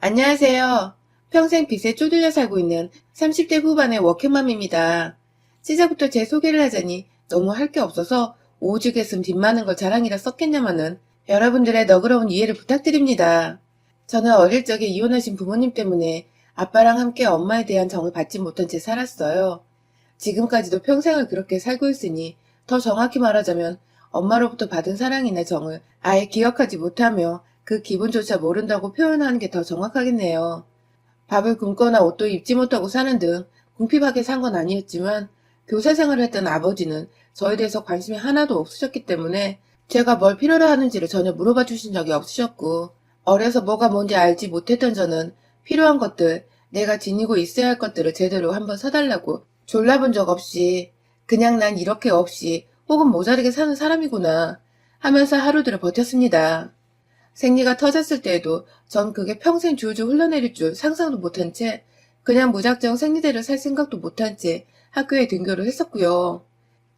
안녕하세요. 평생 빚에 쪼들려 살고 있는 30대 후반의 워킹맘입니다. 시작부터 제 소개를 하자니 너무 할 게 없어서 오죽했음 빚 많은 걸 자랑이라 썼겠냐마는 여러분들의 너그러운 이해를 부탁드립니다. 저는 어릴 적에 이혼하신 부모님 때문에 아빠랑 함께 엄마에 대한 정을 받지 못한 채 살았어요. 지금까지도 평생을 그렇게 살고 있으니 더 정확히 말하자면 엄마로부터 받은 사랑이나 정을 아예 기억하지 못하며 그 기분조차 모른다고 표현하는 게 더 정확하겠네요. 밥을 굶거나 옷도 입지 못하고 사는 등 궁핍하게 산 건 아니었지만 교사 생활을 했던 아버지는 저에 대해서 관심이 하나도 없으셨기 때문에 제가 뭘 필요로 하는지를 전혀 물어봐 주신 적이 없으셨고 어려서 뭐가 뭔지 알지 못했던 저는 필요한 것들, 내가 지니고 있어야 할 것들을 제대로 한번 사달라고 졸라본 적 없이 그냥 난 이렇게 없이 혹은 모자르게 사는 사람이구나 하면서 하루들을 버텼습니다. 생리가 터졌을 때에도 전 그게 평생 줄줄 흘러내릴 줄 상상도 못한 채 그냥 무작정 생리대를 살 생각도 못한 채 학교에 등교를 했었고요.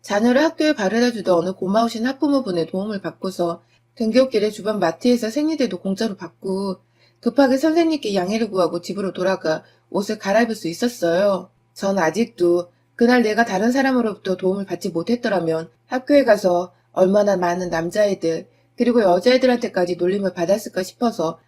자녀를 학교에 바래다 주던 어느 고마우신 학부모분의 도움을 받고서 등굣길에 주변 마트에서 생리대도 공짜로 받고 급하게 선생님께 양해를 구하고 집으로 돌아가 옷을 갈아입을 수 있었어요. 전 아직도 그날 내가 다른 사람으로부터 도움을 받지 못했더라면 학교에 가서 얼마나 많은 남자애들 그리고 여자애들한테까지 놀림을 받았을까 싶어서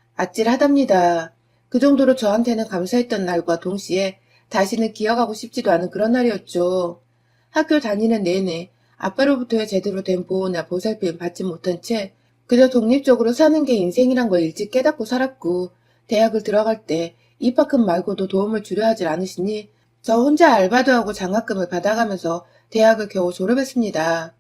아찔하답니다. 그 정도로 저한테는 감사했던 날과 동시에 다시는 기억하고 싶지도 않은 그런 날이었죠. 학교 다니는 내내 아빠로부터의 제대로 된 보호나 보살핌 받지 못한 채 그저 독립적으로 사는 게 인생이란 걸 일찍 깨닫고 살았고 대학을 들어갈 때 입학금 말고도 도움을 주려 하질 않으시니 저 혼자 알바도 하고 장학금을 받아가면서 대학을 겨우 졸업했습니다.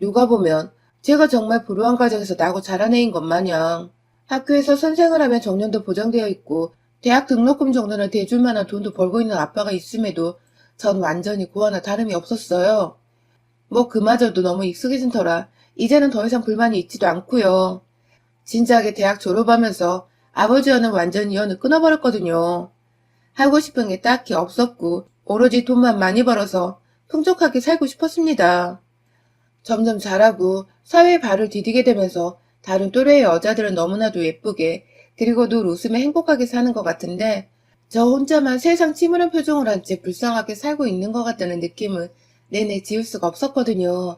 누가 보면 제가 정말 불우한 가정에서 나고 자란 애인 것 마냥 학교에서 선생을 하면 정년도 보장되어 있고 대학 등록금 정도는 대줄 만한 돈도 벌고 있는 아빠가 있음에도 전 완전히 고아나 다름이 없었어요. 뭐 그마저도 너무 익숙해진 터라 이제는 더 이상 불만이 있지도 않고요. 진작에 대학 졸업하면서 아버지와는 완전히 연을 끊어버렸거든요. 하고 싶은 게 딱히 없었고 오로지 돈만 많이 벌어서 풍족하게 살고 싶었습니다. 점점 자라고 사회에 발을 디디게 되면서 다른 또래의 여자들은 너무나도 예쁘게 그리고 늘 웃으며 행복하게 사는 것 같은데 저 혼자만 세상 침울한 표정을 한 채 불쌍하게 살고 있는 것 같다는 느낌을 내내 지울 수가 없었거든요.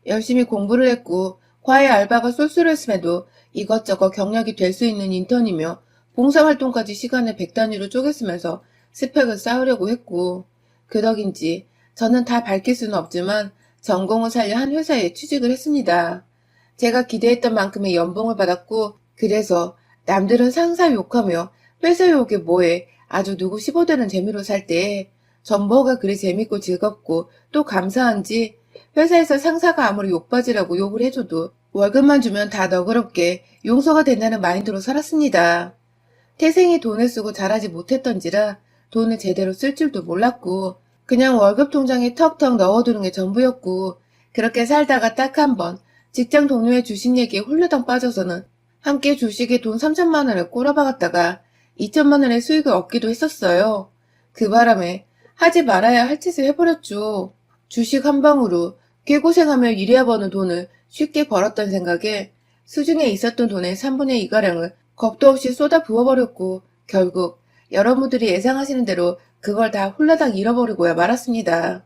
열심히 공부를 했고 과외 알바가 쏠쏠했음에도 이것저것 경력이 될 수 있는 인턴이며 봉사활동까지 시간을 100단위로 쪼갰으면서 스펙을 쌓으려고 했고 그 덕인지 저는 다 밝힐 수는 없지만 전공을 살려 한 회사에 취직을 했습니다. 제가 기대했던 만큼의 연봉을 받았고 그래서 남들은 상사 욕하며 회사 욕에 뭐해 아주 누구 15대는 재미로 살 때 전 뭐가 그리 재밌고 즐겁고 또 감사한지 회사에서 상사가 아무리 욕받으라고 욕을 해줘도 월급만 주면 다 너그럽게 용서가 된다는 마인드로 살았습니다. 태생이 돈을 쓰고 잘하지 못했던지라 돈을 제대로 쓸 줄도 몰랐고 그냥 월급 통장에 턱턱 넣어두는 게 전부였고 그렇게 살다가 딱 한 번 직장 동료의 주식 얘기에 홀르덩 빠져서는 함께 주식에 돈 3천만 원을 꼬라박았다가 2천만 원의 수익을 얻기도 했었어요. 그 바람에 하지 말아야 할 짓을 해버렸죠. 주식 한 방으로 개고생하며 일해야 버는 돈을 쉽게 벌었던 생각에 수중에 있었던 돈의 3분의 2가량을 겁도 없이 쏟아 부어버렸고 결국 여러분들이 예상하시는 대로 그걸 다 홀라당 잃어버리고야 말았습니다.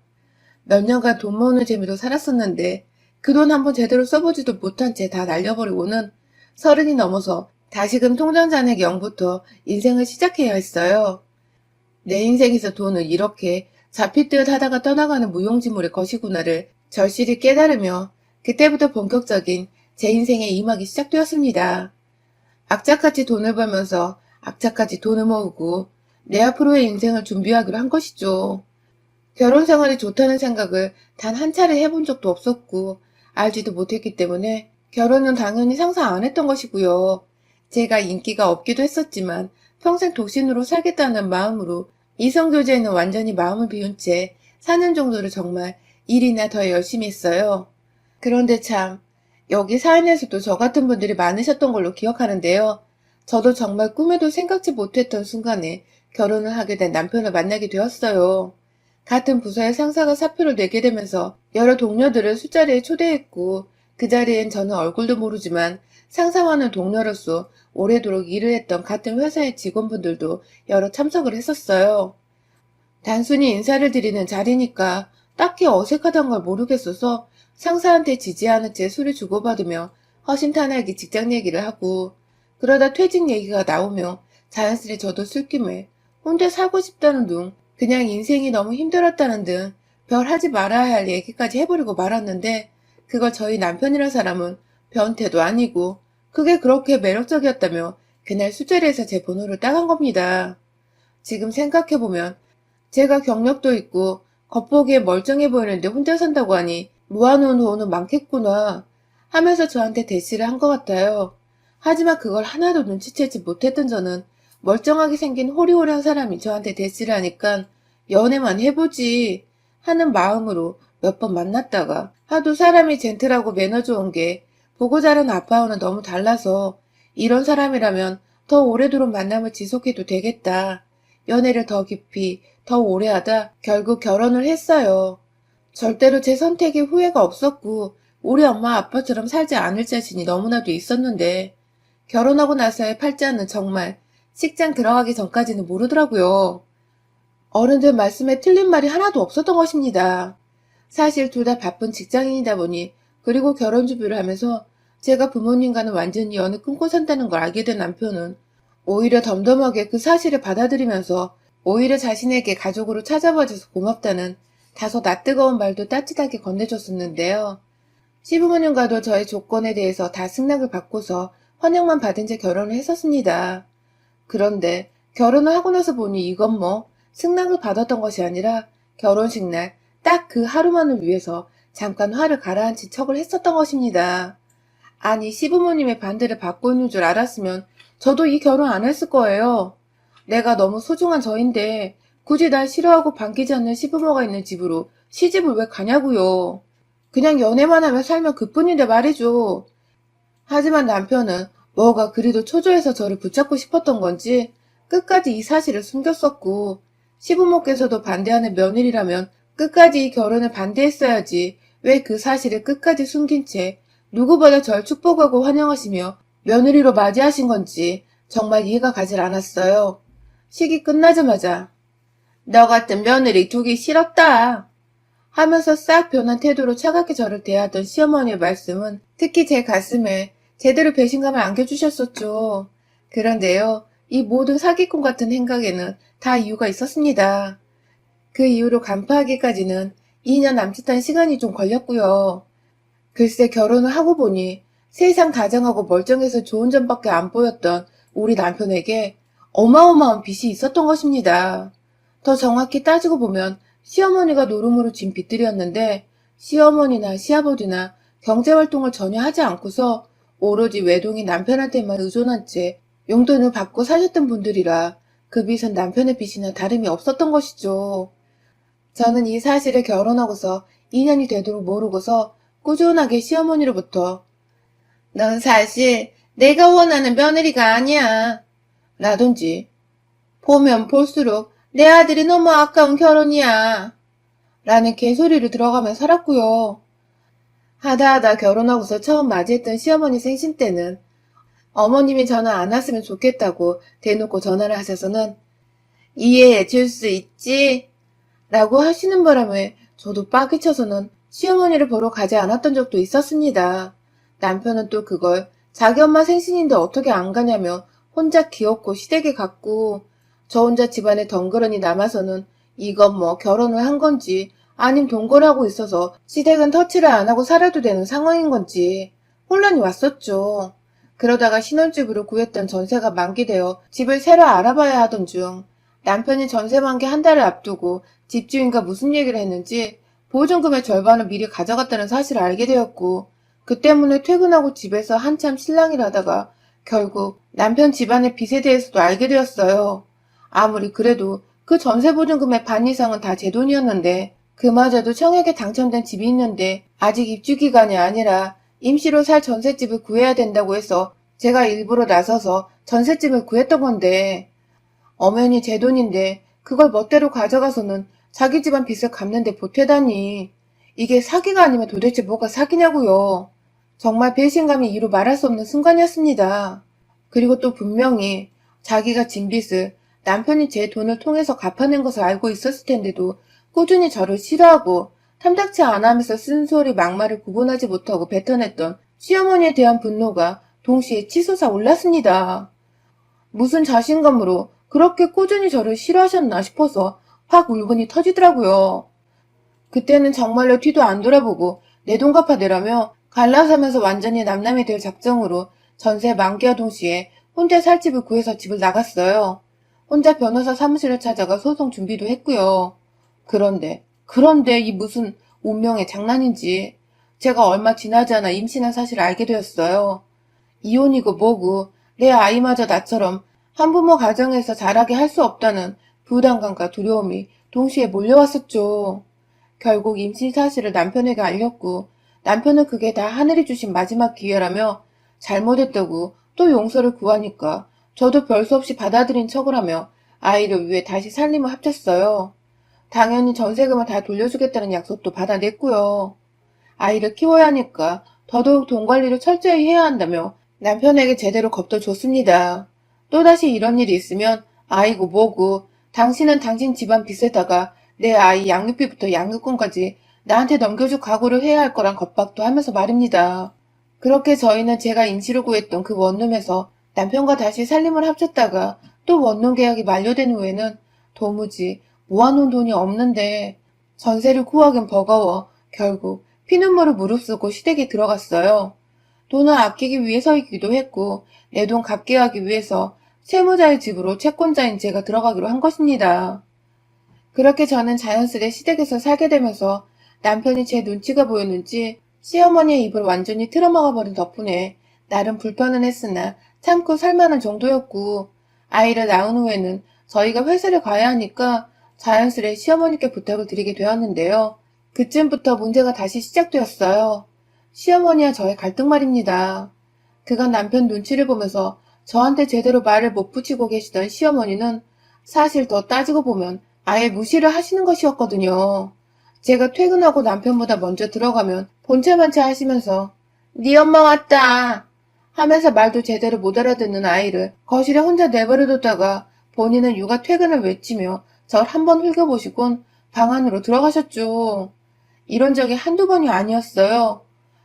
몇 년간 돈 모으는 재미로 살았었는데 그 돈 한번 제대로 써보지도 못한 채 다 날려버리고는 30이 넘어서 다시금 통장 잔액 0부터 인생을 시작해야 했어요. 내 인생에서 돈을 이렇게 잡힐 듯 하다가 떠나가는 무용지물의 것이구나를 절실히 깨달으며 그때부터 본격적인 제 인생의 이막이 시작되었습니다. 악착같이 돈을 벌면서 악착같이 돈을 모으고 내 앞으로의 인생을 준비하기로 한 것이죠. 결혼 생활이 좋다는 생각을 단 한 차례 해본 적도 없었고 알지도 못했기 때문에 결혼은 당연히 상상 안 했던 것이고요. 제가 인기가 없기도 했었지만 평생 독신으로 살겠다는 마음으로 이성교제에는 완전히 마음을 비운 채 사는 정도를 정말 일이나 더 열심히 했어요. 그런데 참 여기 사연에서도 저 같은 분들이 많으셨던 걸로 기억하는데요. 저도 정말 꿈에도 생각지 못했던 순간에 결혼을 하게 된 남편을 만나게 되었어요. 같은 부서의 상사가 사표를 내게 되면서 여러 동료들을 술자리에 초대했고 그 자리엔 저는 얼굴도 모르지만 상사와는 동료로서 오래도록 일을 했던 같은 회사의 직원분들도 여러 참석을 했었어요. 단순히 인사를 드리는 자리니까 딱히 어색하단 걸 모르겠어서 상사한테 지지하는 채 술을 주고받으며 허심탄회하게 직장 얘기를 하고, 그러다 퇴직 얘기가 나오며 자연스레 저도 술김에 혼자 살고 싶다는 둥, 그냥 인생이 너무 힘들었다는 등 별 하지 말아야 할 얘기까지 해버리고 말았는데, 그걸 저희 남편이란 사람은 변태도 아니고 그게 그렇게 매력적이었다며 그날 술자리에서 제 번호를 따간 겁니다. 지금 생각해보면 제가 경력도 있고 겉보기에 멀쩡해 보이는데 혼자 산다고 하니 모아놓은 돈은 많겠구나 하면서 저한테 대시를 한 것 같아요. 하지만 그걸 하나도 눈치채지 못했던 저는 멀쩡하게 생긴 호리호리한 사람이 저한테 대시를 하니까 연애만 해보지 하는 마음으로 몇 번 만났다가 하도 사람이 젠틀하고 매너 좋은 게 보고 자란 아빠와는 너무 달라서 이런 사람이라면 더 오래도록 만남을 지속해도 되겠다. 연애를 더 깊이 더 오래 하다 결국 결혼을 했어요. 절대로 제 선택에 후회가 없었고 우리 엄마 아빠처럼 살지 않을 자신이 너무나도 있었는데 결혼하고 나서의 팔자는 정말 식장 들어가기 전까지는 모르더라고요. 어른들 말씀에 틀린 말이 하나도 없었던 것입니다. 사실 둘 다 바쁜 직장인이다 보니 그리고 결혼 준비를 하면서 제가 부모님과는 완전히 연을 끊고 산다는 걸 알게 된 남편은 오히려 덤덤하게 그 사실을 받아들이면서 오히려 자신에게 가족으로 찾아봐줘서 고맙다는 다소 낯뜨거운 말도 따뜻하게 건네줬었는데요. 시부모님과도 저의 조건에 대해서 다 승낙을 받고서 환영만 받은 채 결혼을 했었습니다. 그런데 결혼을 하고 나서 보니 이건 뭐 승낙을 받았던 것이 아니라 결혼식 날 딱 그 하루만을 위해서 잠깐 화를 가라앉힌 척을 했었던 것입니다. 아니 시부모님의 반대를 받고 있는 줄 알았으면 저도 이 결혼 안 했을 거예요. 내가 너무 소중한 저인데 굳이 날 싫어하고 반기지 않는 시부모가 있는 집으로 시집을 왜 가냐고요. 그냥 연애만 하며 살면 그뿐인데 말이죠. 하지만 남편은 뭐가 그리도 초조해서 저를 붙잡고 싶었던 건지 끝까지 이 사실을 숨겼었고 시부모께서도 반대하는 며느리라면 끝까지 이 결혼을 반대했어야지 왜 그 사실을 끝까지 숨긴 채 누구보다 절 축복하고 환영하시며 며느리로 맞이하신 건지 정말 이해가 가질 않았어요. 식이 끝나자마자 너 같은 며느리 두기 싫었다 하면서 싹 변한 태도로 차갑게 저를 대하던 시어머니의 말씀은 특히 제 가슴에 제대로 배신감을 안겨주셨었죠. 그런데요, 이 모든 사기꾼 같은 행각에는 다 이유가 있었습니다. 그 이유로 간파하기까지는 2년 남짓한 시간이 좀 걸렸고요. 글쎄 결혼을 하고 보니 세상 다정하고 멀쩡해서 좋은 점밖에 안 보였던 우리 남편에게 어마어마한 빚이 있었던 것입니다. 더 정확히 따지고 보면 시어머니가 노름으로 진 빚들이었는데 시어머니나 시아버지나 경제활동을 전혀 하지 않고서 오로지 외동인 남편한테만 의존한 채 용돈을 받고 사셨던 분들이라 그 빚은 남편의 빚이나 다름이 없었던 것이죠. 저는 이 사실을 결혼하고서 2년이 되도록 모르고서 꾸준하게 시어머니로부터 넌 사실 내가 원하는 며느리가 아니야 라든지 보면 볼수록 내 아들이 너무 아까운 결혼이야 라는 개소리를 들어가며 살았고요. 하다하다 결혼하고서 처음 맞이했던 시어머니 생신 때는 어머님이 전화 안 왔으면 좋겠다고 대놓고 전화를 하셔서는 이해해 줄 수 있지? 라고 하시는 바람에 저도 빡이 쳐서는 시어머니를 보러 가지 않았던 적도 있었습니다. 남편은 또 그걸 자기 엄마 생신인데 어떻게 안 가냐며 혼자 귀엽고 시댁에 갔고 저 혼자 집안에 덩그러니 남아서는 이건 뭐 결혼을 한 건지 아님 동거를 하고 있어서 시댁은 터치를 안 하고 살아도 되는 상황인 건지 혼란이 왔었죠. 그러다가 신혼집으로 구했던 전세가 만기되어 집을 새로 알아봐야 하던 중 남편이 전세 만기 한 달을 앞두고 집주인과 무슨 얘기를 했는지 보증금의 절반을 미리 가져갔다는 사실을 알게 되었고 그 때문에 퇴근하고 집에서 한참 실랑이를 하다가 결국 남편 집안의 빚에 대해서도 알게 되었어요. 아무리 그래도 그 전세 보증금의 반 이상은 다 제 돈이었는데 그마저도 청약에 당첨된 집이 있는데 아직 입주 기간이 아니라 임시로 살 전셋집을 구해야 된다고 해서 제가 일부러 나서서 전셋집을 구했던 건데 엄연히 제 돈인데 그걸 멋대로 가져가서는 자기 집안 빚을 갚는데 보태다니 이게 사기가 아니면 도대체 뭐가 사기냐고요. 정말 배신감이 이루 말할 수 없는 순간이었습니다. 그리고 또 분명히 자기가 진 빚을 남편이 제 돈을 통해서 갚아낸 것을 알고 있었을 텐데도 꾸준히 저를 싫어하고 탐탁치 않아 하면서 쓴소리 막말을 구분하지 못하고 뱉어냈던 시어머니에 대한 분노가 동시에 치솟아 올랐습니다. 무슨 자신감으로 그렇게 꾸준히 저를 싫어하셨나 싶어서 확 울분이 터지더라고요. 그때는 정말로 뒤도 안 돌아보고 내 돈 갚아내라며 갈라서면서 완전히 남남이 될 작정으로 전세 만기와 동시에 혼자 살 집을 구해서 집을 나갔어요. 혼자 변호사 사무실을 찾아가 소송 준비도 했고요. 그런데 이 무슨 운명의 장난인지 제가 얼마 지나지 않아 임신한 사실을 알게 되었어요. 이혼이고 뭐고 내 아이마저 나처럼 한부모 가정에서 자라게 할 수 없다는 부담감과 두려움이 동시에 몰려왔었죠. 결국 임신 사실을 남편에게 알렸고 남편은 그게 다 하늘이 주신 마지막 기회라며 잘못했다고 또 용서를 구하니까 저도 별 수 없이 받아들인 척을 하며 아이를 위해 다시 살림을 합쳤어요. 당연히 전세금을 다 돌려주겠다는 약속도 받아냈고요. 아이를 키워야 하니까 더더욱 돈 관리를 철저히 해야 한다며 남편에게 제대로 겁도 줬습니다. 또다시 이런 일이 있으면 아이고 뭐고 당신은 당신 집안 빚에다가 내 아이 양육비부터 양육권까지 나한테 넘겨줄 각오를 해야 할 거란 겁박도 하면서 말입니다. 그렇게 저희는 제가 임시로 구했던 그 원룸에서 남편과 다시 살림을 합쳤다가 또 원룸 계약이 만료된 후에는 도무지 모아놓은 돈이 없는데 전세를 구하긴 버거워 결국 피눈물을 무릅쓰고 시댁에 들어갔어요. 돈을 아끼기 위해서이기도 했고 내 돈 갚게 하기 위해서 채무자의 집으로 채권자인 제가 들어가기로 한 것입니다. 그렇게 저는 자연스레 시댁에서 살게 되면서 남편이 제 눈치가 보였는지 시어머니의 입을 완전히 틀어막아버린 덕분에 나름 불편은 했으나 참고 살만한 정도였고 아이를 낳은 후에는 저희가 회사를 가야 하니까 자연스레 시어머니께 부탁을 드리게 되었는데요. 그쯤부터 문제가 다시 시작되었어요. 시어머니와 저의 갈등 말입니다. 그간 남편 눈치를 보면서 저한테 제대로 말을 못 붙이고 계시던 시어머니는 사실 더 따지고 보면 아예 무시를 하시는 것이었거든요. 제가 퇴근하고 남편보다 먼저 들어가면 본체만체 하시면서 네 엄마 왔다 하면서 말도 제대로 못 알아듣는 아이를 거실에 혼자 내버려뒀다가 본인은 육아 퇴근을 외치며 절 한번 흘겨보시곤 방 안으로 들어가셨죠. 이런 적이 한두 번이 아니었어요.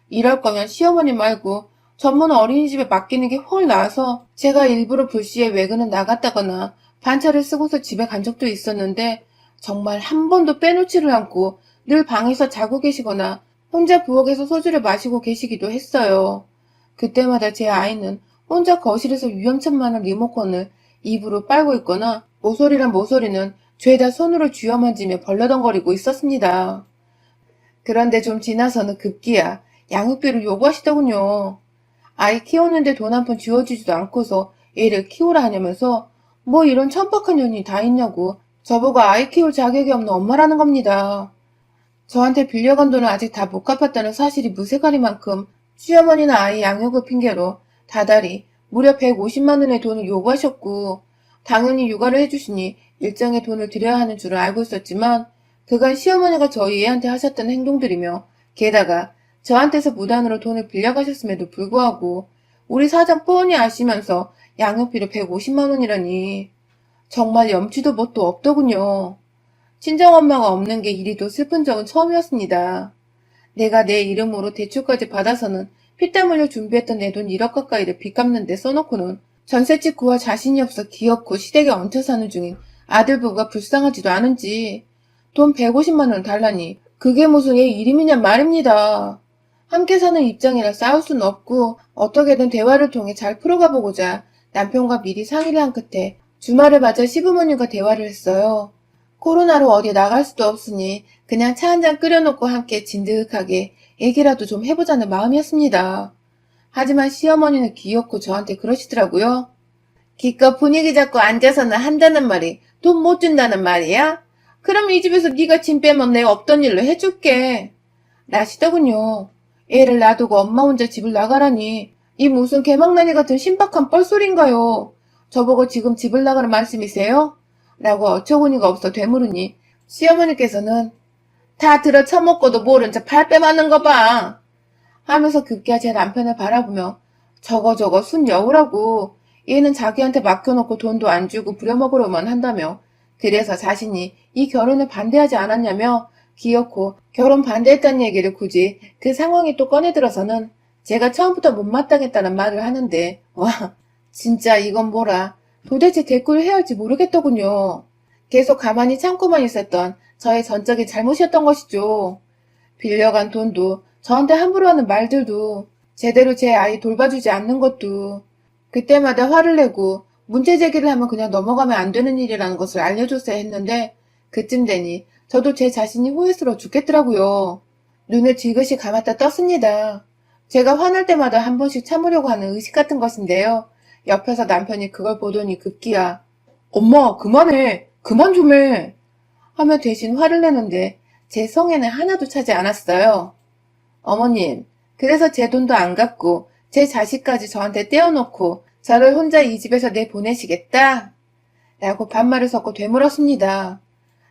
이럴 거면 시어머니 말고 전문 어린이집에 맡기는 게 훨 나아서 제가 일부러 불시에 외근을 나갔다거나 반차를 쓰고서 집에 간 적도 있었는데 정말 한 번도 빼놓지를 않고 늘 방에서 자고 계시거나 혼자 부엌에서 소주를 마시고 계시기도 했어요. 그때마다 제 아이는 혼자 거실에서 위험천만한 리모컨을 입으로 빨고 있거나 모서리란 모서리는 죄다 손으로 쥐어 만지며 벌러덩거리고 있었습니다. 그런데 좀 지나서는 급기야 양육비를 요구하시더군요. 아이 키우는데 돈 한 푼 쥐어주지도 않고서 애를 키우라 하냐면서 뭐 이런 천박한 년이 다 있냐고 저보고 아이 키울 자격이 없는 엄마라는 겁니다. 저한테 빌려간 돈을 아직 다 못 갚았다는 사실이 무색하리만큼 시어머니나 아이 양육을 핑계로 다달이 무려 150만 원의 돈을 요구하셨고 당연히 육아를 해주시니 일정의 돈을 드려야 하는 줄은 알고 있었지만 그간 시어머니가 저희 애한테 하셨던 행동들이며 게다가 저한테서 무단으로 돈을 빌려가셨음에도 불구하고 우리 사정 뻔히 아시면서 양육비로 150만 원이라니 정말 염치도 뭣도 없더군요. 친정엄마가 없는 게 이리도 슬픈 적은 처음이었습니다. 내가 내 이름으로 대출까지 받아서는 피땀 흘려 준비했던 내 돈 1억 가까이를 빚 갚는 데 써놓고는 전셋집 구할 자신이 없어 기어코 시댁에 얹혀 사는 중인 아들부부가 불쌍하지도 않은지 돈 150만 원 달라니 그게 무슨 얘 이름이냐 말입니다. 함께 사는 입장이라 싸울 수는 없고 어떻게든 대화를 통해 잘 풀어가 보고자 남편과 미리 상의를 한 끝에 주말을 맞아 시부모님과 대화를 했어요. 코로나로 어디 나갈 수도 없으니 그냥 차 한 잔 끓여놓고 함께 진득하게 얘기라도 좀 해보자는 마음이었습니다. 하지만 시어머니는 귀엽고 저한테 그러시더라고요. 기껏 분위기 잡고 앉아서는 한다는 말이 돈 못 준다는 말이야? 그럼 이 집에서 네가 짐 빼면 내가 없던 일로 해줄게. 라시더군요. 애를 놔두고 엄마 혼자 집을 나가라니 이 무슨 개망나니 같은 신박한 뻘소리인가요? 저보고 지금 집을 나가는 말씀이세요? 라고 어처구니가 없어 되물으니 시어머니께서는 다 들어 처먹고도 모른 척 팔 빼맞는 거 봐. 하면서 급기야 제 남편을 바라보며 저거 순 여우라고 얘는 자기한테 맡겨놓고 돈도 안 주고 부려먹으려만 한다며 그래서 자신이 이 결혼을 반대하지 않았냐며 기어코 결혼 반대했다는 얘기를 굳이 그 상황이 또 꺼내들어서는 제가 처음부터 못마땅했다는 말을 하는데 와 진짜 이건 뭐라 도대체 대꾸를 해야 할지 모르겠더군요. 계속 가만히 참고만 있었던 저의 전적인 잘못이었던 것이죠. 빌려간 돈도 저한테 함부로 하는 말들도 제대로 제 아이 돌봐주지 않는 것도 그때마다 화를 내고 문제 제기를 하면 그냥 넘어가면 안 되는 일이라는 것을 알려줬어야 했는데 그쯤 되니 저도 제 자신이 후회스러워 죽겠더라고요. 눈을 지그시 감았다 떴습니다. 제가 화날 때마다 한 번씩 참으려고 하는 의식 같은 것인데요. 옆에서 남편이 그걸 보더니 급기야 엄마 그만해 그만 좀 해 하며 대신 화를 내는데 제 성에는 하나도 차지 않았어요. 어머님, 그래서 제 돈도 안 갚고 제 자식까지 저한테 떼어놓고 저를 혼자 이 집에서 내보내시겠다? 라고 반말을 섞고 되물었습니다.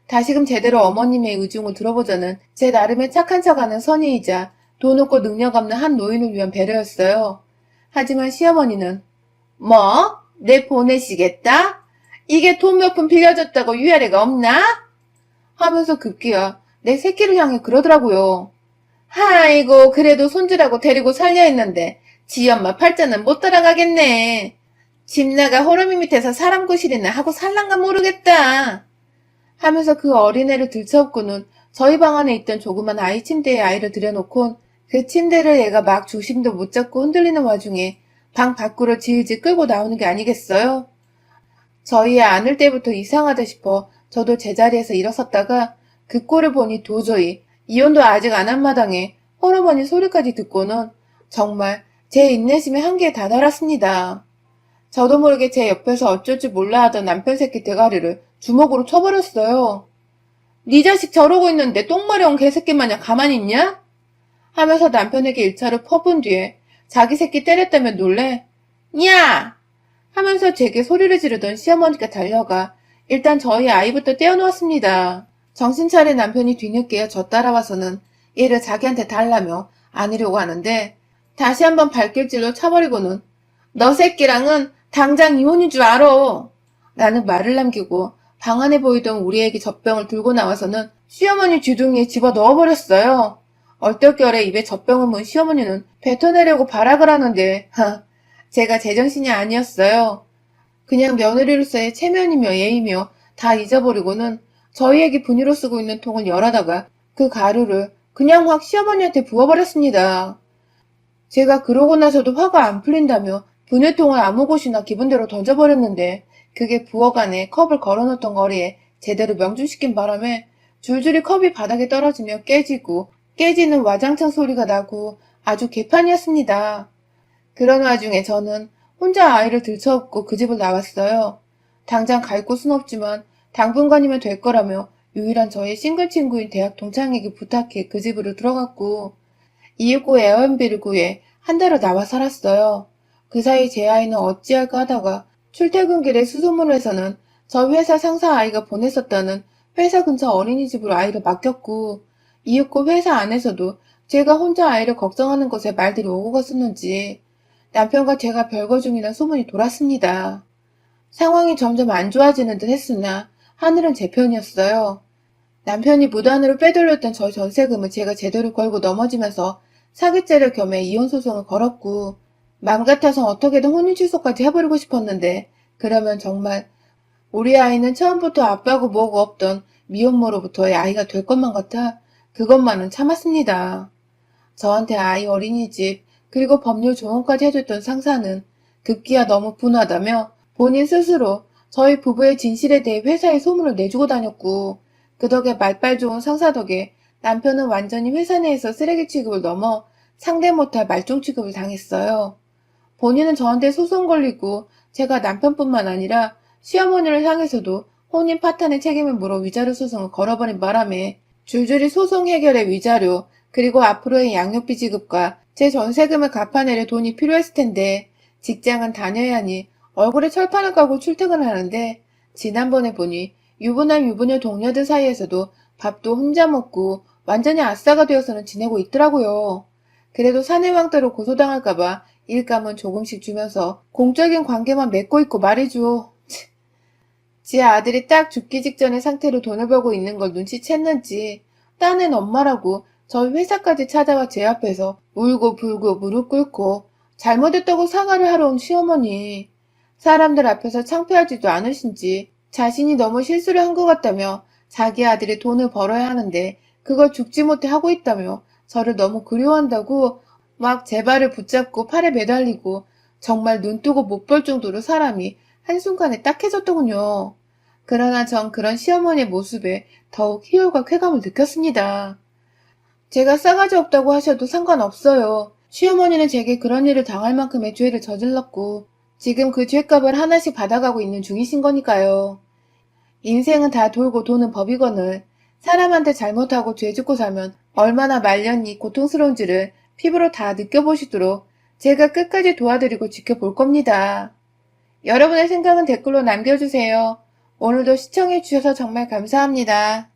다시금 제대로 어머님의 의중을 들어보자는 제 나름의 착한 척하는 선의이자 돈 없고 능력 없는 한 노인을 위한 배려였어요. 하지만 시어머니는 뭐? 내보내시겠다? 이게 돈 몇 푼 빌려줬다고 위아래가 없나? 하면서 급기야 내 새끼를 향해 그러더라고요. 아이고 그래도 손주라고 데리고 살려 했는데 지 엄마 팔자는 못 따라가겠네. 집 나가 호러미 밑에서 사람 구실이나 하고 살란가 모르겠다. 하면서 그 어린애를 들쳐업고는 저희 방 안에 있던 조그만 아이 침대에 아이를 들여놓곤 그 침대를 얘가 막 중심도 못 잡고 흔들리는 와중에 방 밖으로 질질 끌고 나오는 게 아니겠어요? 저희의 안을 때부터 이상하다 싶어 저도 제자리에서 일어섰다가 그 꼴을 보니 도저히 이혼도 아직 안 한 마당에 헐어머니 소리까지 듣고는 정말 제 인내심의 한계에 다다랐습니다. 저도 모르게 제 옆에서 어쩔 줄 몰라 하던 남편 새끼 대가리를 주먹으로 쳐버렸어요. 네 자식 저러고 있는데 똥마려운 개새끼 마냥 가만히 있냐? 하면서 남편에게 일차를 퍼본 뒤에 자기 새끼 때렸다며 놀래 야! 하면서 제게 소리를 지르던 시어머니가 달려가 일단 저희 아이부터 떼어놓았습니다. 정신 차린 남편이 뒤늦게 저 따라와서는 얘를 자기한테 달라며 안으려고 하는데 다시 한번 발길질로 차버리고는 너 새끼랑은 당장 이혼인 줄 알아. 라는 말을 남기고 방 안에 보이던 우리 애기 젖병을 들고 나와서는 시어머니 쥐둥이에 집어 넣어버렸어요. 얼떨결에 입에 젖병을 문 시어머니는 뱉어내려고 발악을 하는데 제가 제정신이 아니었어요. 그냥 며느리로서의 체면이며 예의며 다 잊어버리고는 저희에게 분유로 쓰고 있는 통을 열어다가 그 가루를 그냥 확 시어머니한테 부어버렸습니다. 제가 그러고 나서도 화가 안 풀린다며 분유통을 아무 곳이나 기분대로 던져버렸는데 그게 부엌안에 컵을 걸어놓던 거리에 제대로 명중시킨 바람에 줄줄이 컵이 바닥에 떨어지며 깨지고 깨지는 와장창 소리가 나고 아주 개판이었습니다. 그런 와중에 저는 혼자 아이를 들쳐업고 그 집을 나왔어요. 당장 갈 곳은 없지만 당분간이면 될 거라며 유일한 저의 싱글 친구인 대학 동창에게 부탁해 그 집으로 들어갔고 이윽고 에어비를 구해 한 달을 나와 살았어요. 그 사이 제 아이는 어찌할까 하다가 출퇴근길에 수소문에서는 저 회사 상사 아이가 보냈었다는 회사 근처 어린이집으로 아이를 맡겼고 이윽고 회사 안에서도 제가 혼자 아이를 걱정하는 것에 말들이 오고 갔었는지 남편과 제가 별거 중이란 소문이 돌았습니다. 상황이 점점 안 좋아지는 듯 했으나 하늘은 제 편이었어요. 남편이 무단으로 빼돌렸던 저 전세금을 제가 제대로 걸고 넘어지면서 사기죄를 겸해 이혼소송을 걸었고 맘 같아서 어떻게든 혼인 취소까지 해버리고 싶었는데 그러면 정말 우리 아이는 처음부터 아빠고 뭐고 없던 미혼모로부터의 아이가 될 것만 같아 그것만은 참았습니다. 저한테 아이 어린이집 그리고 법률 조언까지 해줬던 상사는 급기야 너무 분하다며 본인 스스로 저희 부부의 진실에 대해 회사에 소문을 내주고 다녔고 그 덕에 말빨 좋은 상사 덕에 남편은 완전히 회사 내에서 쓰레기 취급을 넘어 상대 못할 말종 취급을 당했어요. 본인은 저한테 소송 걸리고 제가 남편뿐만 아니라 시어머니를 향해서도 혼인 파탄의 책임을 물어 위자료 소송을 걸어버린 바람에 줄줄이 소송 해결의 위자료 그리고 앞으로의 양육비 지급과 제 전세금을 갚아내려 돈이 필요했을 텐데 직장은 다녀야 하니 얼굴에 철판을 깔고 출퇴근을 하는데 지난번에 보니 유부남 유부녀 동료들 사이에서도 밥도 혼자 먹고 완전히 아싸가 되어서는 지내고 있더라고요. 그래도 사내 왕따로 고소당할까봐 일감은 조금씩 주면서 공적인 관계만 맺고 있고 말이죠. 지 아들이 딱 죽기 직전의 상태로 돈을 벌고 있는 걸 눈치챘는지 딴엔 엄마라고 저희 회사까지 찾아와 제 앞에서 울고 불고 무릎 꿇고 잘못했다고 사과를 하러 온 시어머니. 사람들 앞에서 창피하지도 않으신지 자신이 너무 실수를 한 것 같다며 자기 아들이 돈을 벌어야 하는데 그걸 죽지 못해 하고 있다며 저를 너무 그리워한다고 막 제 발을 붙잡고 팔에 매달리고 정말 눈 뜨고 못 볼 정도로 사람이 한순간에 딱해졌더군요. 그러나 전 그런 시어머니의 모습에 더욱 희열과 쾌감을 느꼈습니다. 제가 싸가지 없다고 하셔도 상관없어요. 시어머니는 제게 그런 일을 당할 만큼의 죄를 저질렀고 지금 그 죄값을 하나씩 받아가고 있는 중이신 거니까요. 인생은 다 돌고 도는 법이거늘 사람한테 잘못하고 죄 짓고 살면 얼마나 말년이 고통스러운지를 피부로 다 느껴보시도록 제가 끝까지 도와드리고 지켜볼 겁니다. 여러분의 생각은 댓글로 남겨주세요. 오늘도 시청해주셔서 정말 감사합니다.